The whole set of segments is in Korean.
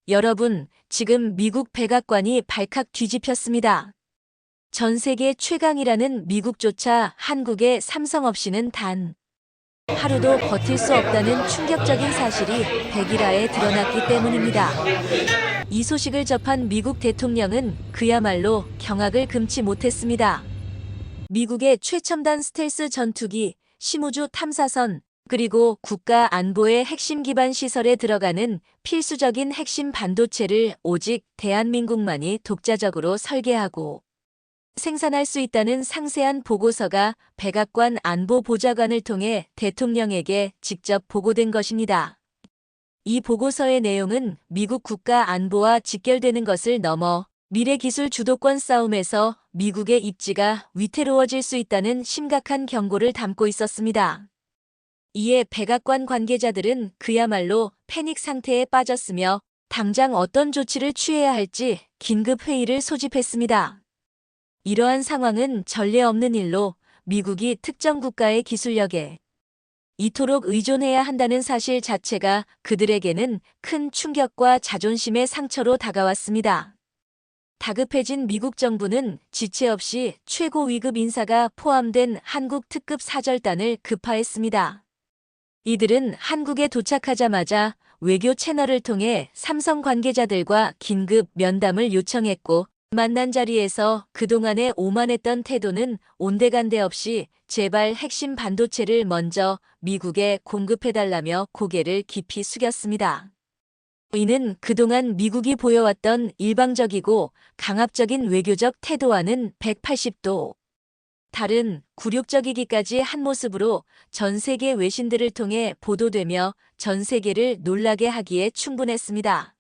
여러분, 지금 미국 백악관이 발칵 뒤집혔습니다. 전 세계 최강이라는 미국조차 한국의 삼성 없이는 단 하루도 버틸 수 없다는 충격적인 사실이 백일화에 드러났기 때문입니다. 이 소식을 접한 미국 대통령은 그야말로 경악을 금치 못했습니다. 미국의 최첨단 스텔스 전투기, 심우주 탐사선, 그리고 국가 안보의 핵심 기반 시설에 들어가는 필수적인 핵심 반도체를 오직 대한민국만이 독자적으로 설계하고 생산할 수 있다는 상세한 보고서가 백악관 안보보좌관을 통해 대통령에게 직접 보고된 것입니다. 이 보고서의 내용은 미국 국가 안보와 직결되는 것을 넘어 미래 기술 주도권 싸움에서 미국의 입지가 위태로워질 수 있다는 심각한 경고를 담고 있었습니다. 이에 백악관 관계자들은 그야말로 패닉 상태에 빠졌으며 당장 어떤 조치를 취해야 할지 긴급 회의를 소집했습니다. 이러한 상황은 전례 없는 일로 미국이 특정 국가의 기술력에 이토록 의존해야 한다는 사실 자체가 그들에게는 큰 충격과 자존심의 상처로 다가왔습니다. 다급해진 미국 정부는 지체 없이 최고 위급 인사가 포함된 한국 특급 사절단을 급파했습니다. 이들은 한국에 도착하자마자 외교 채널을 통해 삼성 관계자들과 긴급 면담을 요청했고 만난 자리에서 그동안에 오만했던 태도는 온데간데 없이 제발 핵심 반도체를 먼저 미국에 공급해달라며 고개를 깊이 숙였습니다. 이는 그동안 미국이 보여왔던 일방적이고 강압적인 외교적 태도와는 180도 다른 굴욕적이기까지 한 모습으로 전 세계 외신들을 통해 보도되며 전 세계를 놀라게 하기에 충분했습니다.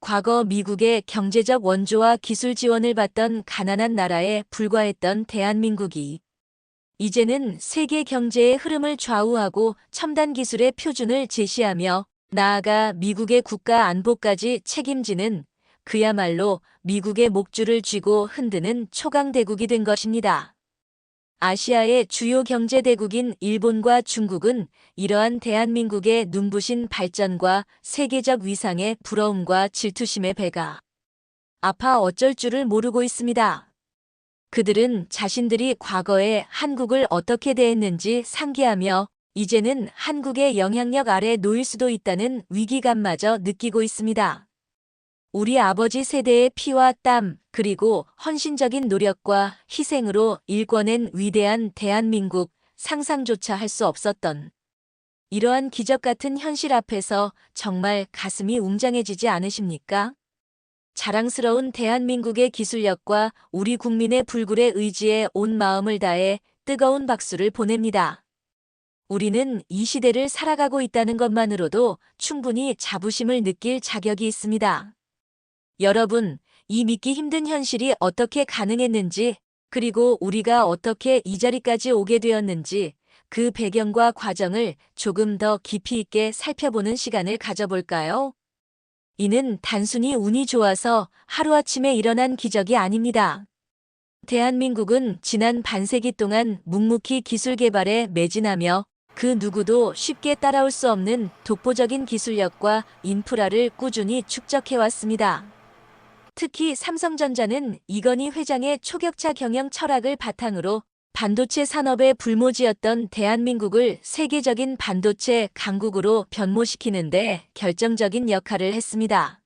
과거 미국의 경제적 원조와 기술 지원을 받던 가난한 나라에 불과했던 대한민국이 이제는 세계 경제의 흐름을 좌우하고 첨단 기술의 표준을 제시하며 나아가 미국의 국가 안보까지 책임지는 그야말로 미국의 목줄을 쥐고 흔드는 초강대국이 된 것입니다. 아시아의 주요 경제대국인 일본과 중국은 이러한 대한민국의 눈부신 발전과 세계적 위상의 부러움과 질투심의 배가 아파 어쩔 줄을 모르고 있습니다. 그들은 자신들이 과거에 한국을 어떻게 대했는지 상기하며 이제는 한국의 영향력 아래 놓일 수도 있다는 위기감마저 느끼고 있습니다. 우리 아버지 세대의 피와 땀, 그리고 헌신적인 노력과 희생으로 일궈낸 위대한 대한민국, 상상조차 할 수 없었던 이러한 기적 같은 현실 앞에서 정말 가슴이 웅장해지지 않으십니까? 자랑스러운 대한민국의 기술력과 우리 국민의 불굴의 의지에 온 마음을 다해 뜨거운 박수를 보냅니다. 우리는 이 시대를 살아가고 있다는 것만으로도 충분히 자부심을 느낄 자격이 있습니다. 여러분, 이 믿기 힘든 현실이 어떻게 가능했는지, 그리고 우리가 어떻게 이 자리까지 오게 되었는지, 그 배경과 과정을 조금 더 깊이 있게 살펴보는 시간을 가져볼까요? 이는 단순히 운이 좋아서 하루아침에 일어난 기적이 아닙니다. 대한민국은 지난 반세기 동안 묵묵히 기술 개발에 매진하며 그 누구도 쉽게 따라올 수 없는 독보적인 기술력과 인프라를 꾸준히 축적해왔습니다. 특히 삼성전자는 이건희 회장의 초격차 경영 철학을 바탕으로 반도체 산업의 불모지였던 대한민국을 세계적인 반도체 강국으로 변모시키는 데 결정적인 역할을 했습니다.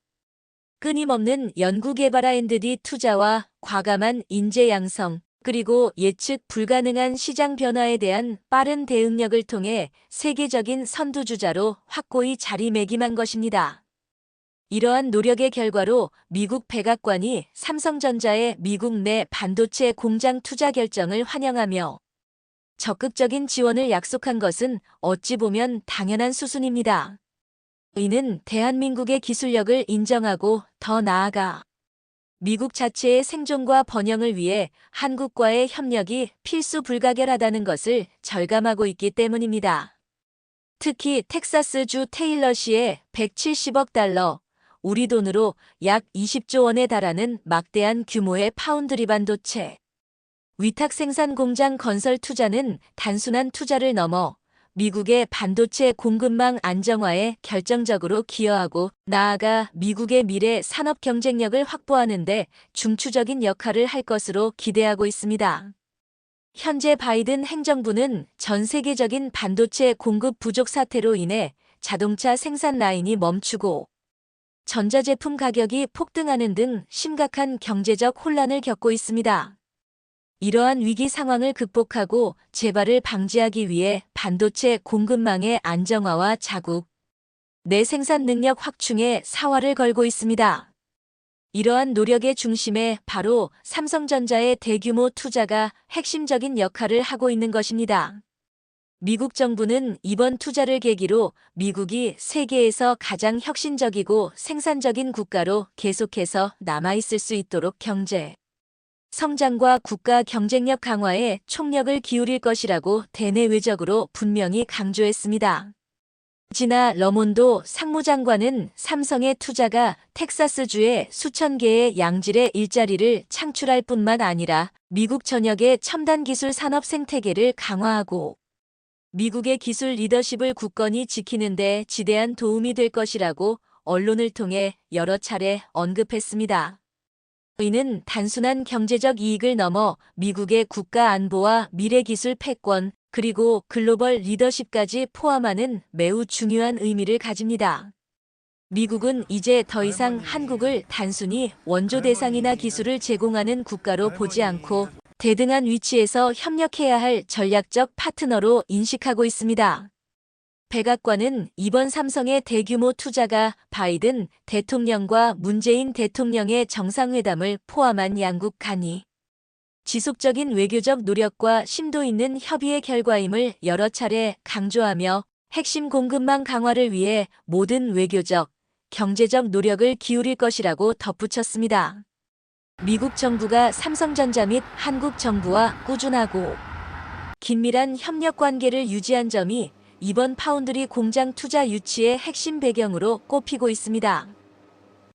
끊임없는 연구개발 R&D 투자와 과감한 인재 양성, 그리고 예측 불가능한 시장 변화에 대한 빠른 대응력을 통해 세계적인 선두주자로 확고히 자리매김한 것입니다. 이러한 노력의 결과로 미국 백악관이 삼성전자의 미국 내 반도체 공장 투자 결정을 환영하며 적극적인 지원을 약속한 것은 어찌 보면 당연한 수순입니다. 이는 대한민국의 기술력을 인정하고 더 나아가 미국 자체의 생존과 번영을 위해 한국과의 협력이 필수 불가결하다는 것을 절감하고 있기 때문입니다. 특히 텍사스주 테일러시의 170억 달러, 우리 돈으로 약 20조 원에 달하는 막대한 규모의 파운드리 반도체 위탁 생산 공장 건설 투자는 단순한 투자를 넘어 미국의 반도체 공급망 안정화에 결정적으로 기여하고 나아가 미국의 미래 산업 경쟁력을 확보하는 데 중추적인 역할을 할 것으로 기대하고 있습니다. 현재 바이든 행정부는 전 세계적인 반도체 공급 부족 사태로 인해 자동차 생산 라인이 멈추고 전자제품 가격이 폭등하는 등 심각한 경제적 혼란을 겪고 있습니다. 이러한 위기 상황을 극복하고 재발을 방지하기 위해 반도체 공급망의 안정화와 자국 내 생산 능력 확충에 사활을 걸고 있습니다. 이러한 노력의 중심에 바로 삼성전자의 대규모 투자가 핵심적인 역할을 하고 있는 것입니다. 미국 정부는 이번 투자를 계기로 미국이 세계에서 가장 혁신적이고 생산적인 국가로 계속해서 남아있을 수 있도록 경제 성장과 국가 경쟁력 강화에 총력을 기울일 것이라고 대내외적으로 분명히 강조했습니다. 지나 러몬도 상무장관은 삼성의 투자가 텍사스주에 수천 개의 양질의 일자리를 창출할 뿐만 아니라 미국 전역의 첨단 기술 산업 생태계를 강화하고 미국의 기술 리더십을 굳건히 지키는 데 지대한 도움이 될 것이라고 언론을 통해 여러 차례 언급했습니다. 이는 단순한 경제적 이익을 넘어 미국의 국가 안보와 미래 기술 패권, 그리고 글로벌 리더십까지 포함하는 매우 중요한 의미를 가집니다. 미국은 이제 더 이상 한국을 단순히 원조 대상이나 기술을 제공하는 국가로 보지 않고 대등한 위치에서 협력해야 할 전략적 파트너로 인식하고 있습니다. 백악관은 이번 삼성의 대규모 투자가 바이든 대통령과 문재인 대통령의 정상회담을 포함한 양국 간이 지속적인 외교적 노력과 심도 있는 협의의 결과임을 여러 차례 강조하며 핵심 공급망 강화를 위해 모든 외교적, 경제적 노력을 기울일 것이라고 덧붙였습니다. 미국 정부가 삼성전자 및 한국 정부와 꾸준하고 긴밀한 협력 관계를 유지한 점이 이번 파운드리 공장 투자 유치의 핵심 배경으로 꼽히고 있습니다.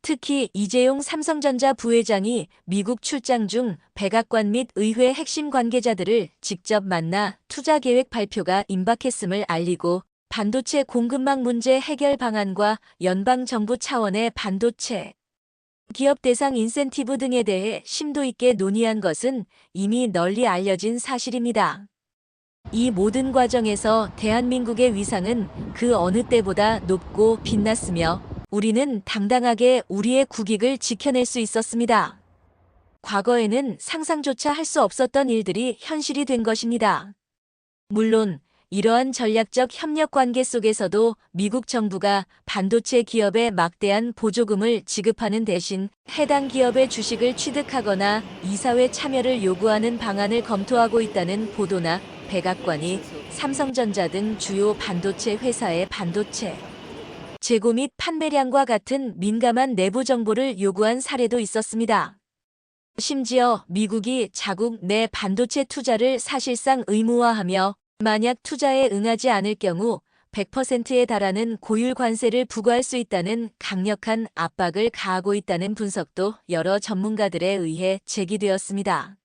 특히 이재용 삼성전자 부회장이 미국 출장 중 백악관 및 의회 핵심 관계자들을 직접 만나 투자 계획 발표가 임박했음을 알리고 반도체 공급망 문제 해결 방안과 연방정부 차원의 반도체 기업 대상 인센티브 등에 대해 심도 있게 논의한 것은 이미 널리 알려진 사실입니다. 이 모든 과정에서 대한민국의 위상은 그 어느 때보다 높고 빛났으며 우리는 당당하게 우리의 국익을 지켜낼 수 있었습니다. 과거에는 상상조차 할 수 없었던 일들이 현실이 된 것입니다. 물론 이러한 전략적 협력 관계 속에서도 미국 정부가 반도체 기업에 막대한 보조금을 지급하는 대신 해당 기업의 주식을 취득하거나 이사회 참여를 요구하는 방안을 검토하고 있다는 보도나 백악관이 삼성전자 등 주요 반도체 회사의 반도체 재고 및 판매량과 같은 민감한 내부 정보를 요구한 사례도 있었습니다. 심지어 미국이 자국 내 반도체 투자를 사실상 의무화하며 만약 투자에 응하지 않을 경우 100%에 달하는 고율 관세를 부과할 수 있다는 강력한 압박을 가하고 있다는 분석도 여러 전문가들에 의해 제기되었습니다.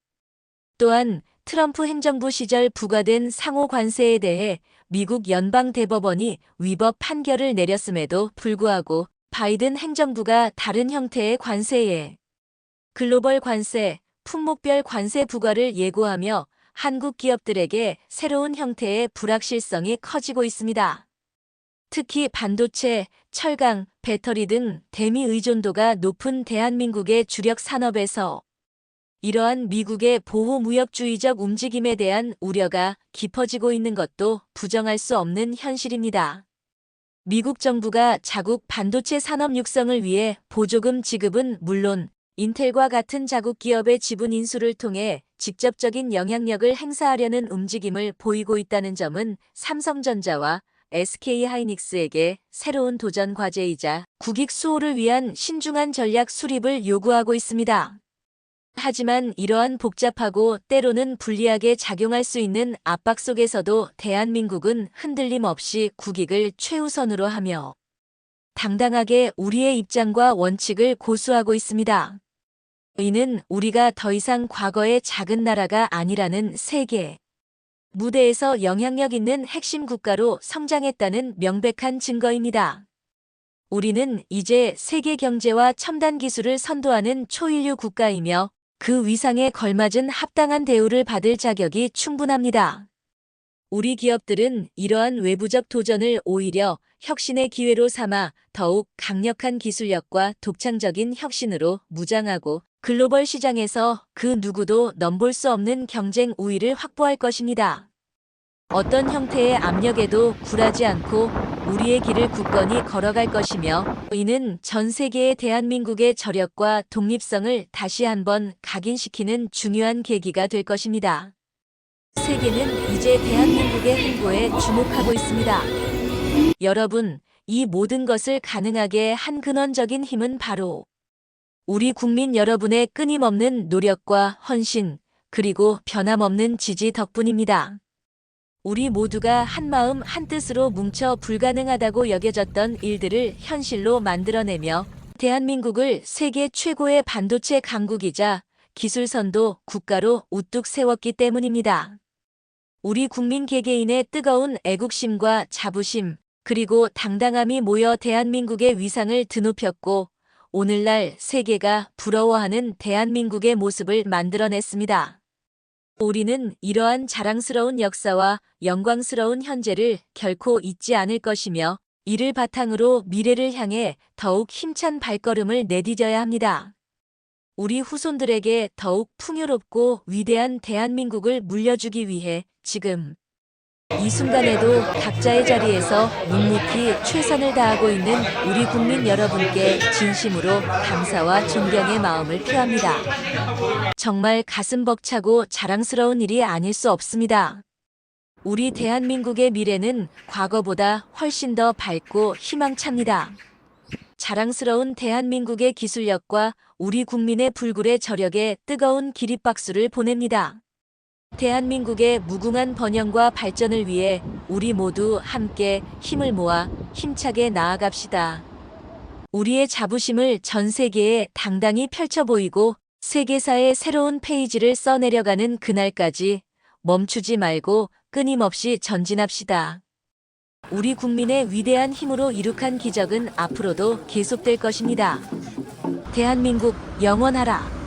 또한 트럼프 행정부 시절 부과된 상호 관세에 대해 미국 연방대법원이 위법 판결을 내렸음에도 불구하고 바이든 행정부가 다른 형태의 관세에 글로벌 관세, 품목별 관세 부과를 예고하며 한국 기업들에게 새로운 형태의 불확실성이 커지고 있습니다. 특히 반도체, 철강, 배터리 등 대미 의존도가 높은 대한민국의 주력 산업에서 이러한 미국의 보호무역주의적 움직임에 대한 우려가 깊어지고 있는 것도 부정할 수 없는 현실입니다. 미국 정부가 자국 반도체 산업 육성을 위해 보조금 지급은 물론 인텔과 같은 자국 기업의 지분 인수를 통해 직접적인 영향력을 행사하려는 움직임을 보이고 있다는 점은 삼성전자와 SK하이닉스에게 새로운 도전 과제이자 국익 수호를 위한 신중한 전략 수립을 요구하고 있습니다. 하지만 이러한 복잡하고 때로는 불리하게 작용할 수 있는 압박 속에서도 대한민국은 흔들림 없이 국익을 최우선으로 하며 당당하게 우리의 입장과 원칙을 고수하고 있습니다. 이는 우리가 더 이상 과거의 작은 나라가 아니라는 세계 무대에서 영향력 있는 핵심 국가로 성장했다는 명백한 증거입니다. 우리는 이제 세계 경제와 첨단 기술을 선도하는 초일류 국가이며 그 위상에 걸맞은 합당한 대우를 받을 자격이 충분합니다. 우리 기업들은 이러한 외부적 도전을 오히려 혁신의 기회로 삼아 더욱 강력한 기술력과 독창적인 혁신으로 무장하고 글로벌 시장에서 그 누구도 넘볼 수 없는 경쟁 우위를 확보할 것입니다. 어떤 형태의 압력에도 굴하지 않고 우리의 길을 굳건히 걸어갈 것이며 이는 전 세계의 대한민국의 저력과 독립성을 다시 한번 각인시키는 중요한 계기가 될 것입니다. 세계는 이제 대한민국의 행보에 주목하고 있습니다. 여러분, 이 모든 것을 가능하게 한 근원적인 힘은 바로 우리 국민 여러분의 끊임없는 노력과 헌신, 그리고 변함없는 지지 덕분입니다. 우리 모두가 한마음 한뜻으로 뭉쳐 불가능하다고 여겨졌던 일들을 현실로 만들어내며 대한민국을 세계 최고의 반도체 강국이자 기술선도 국가로 우뚝 세웠기 때문입니다. 우리 국민 개개인의 뜨거운 애국심과 자부심, 그리고 당당함이 모여 대한민국의 위상을 드높였고 오늘날 세계가 부러워하는 대한민국의 모습을 만들어냈습니다. 우리는 이러한 자랑스러운 역사와 영광스러운 현재를 결코 잊지 않을 것이며 이를 바탕으로 미래를 향해 더욱 힘찬 발걸음을 내디뎌야 합니다. 우리 후손들에게 더욱 풍요롭고 위대한 대한민국을 물려주기 위해 지금 이 순간에도 각자의 자리에서 묵묵히 최선을 다하고 있는 우리 국민 여러분께 진심으로 감사와 존경의 마음을 표합니다. 정말 가슴 벅차고 자랑스러운 일이 아닐 수 없습니다. 우리 대한민국의 미래는 과거보다 훨씬 더 밝고 희망찹니다. 자랑스러운 대한민국의 기술력과 우리 국민의 불굴의 저력에 뜨거운 기립박수를 보냅니다. 대한민국의 무궁한 번영과 발전을 위해 우리 모두 함께 힘을 모아 힘차게 나아갑시다. 우리의 자부심을 전 세계에 당당히 펼쳐 보이고 세계사의 새로운 페이지를 써내려가는 그날까지 멈추지 말고 끊임없이 전진합시다. 우리 국민의 위대한 힘으로 이룩한 기적은 앞으로도 계속될 것입니다. 대한민국 영원하라.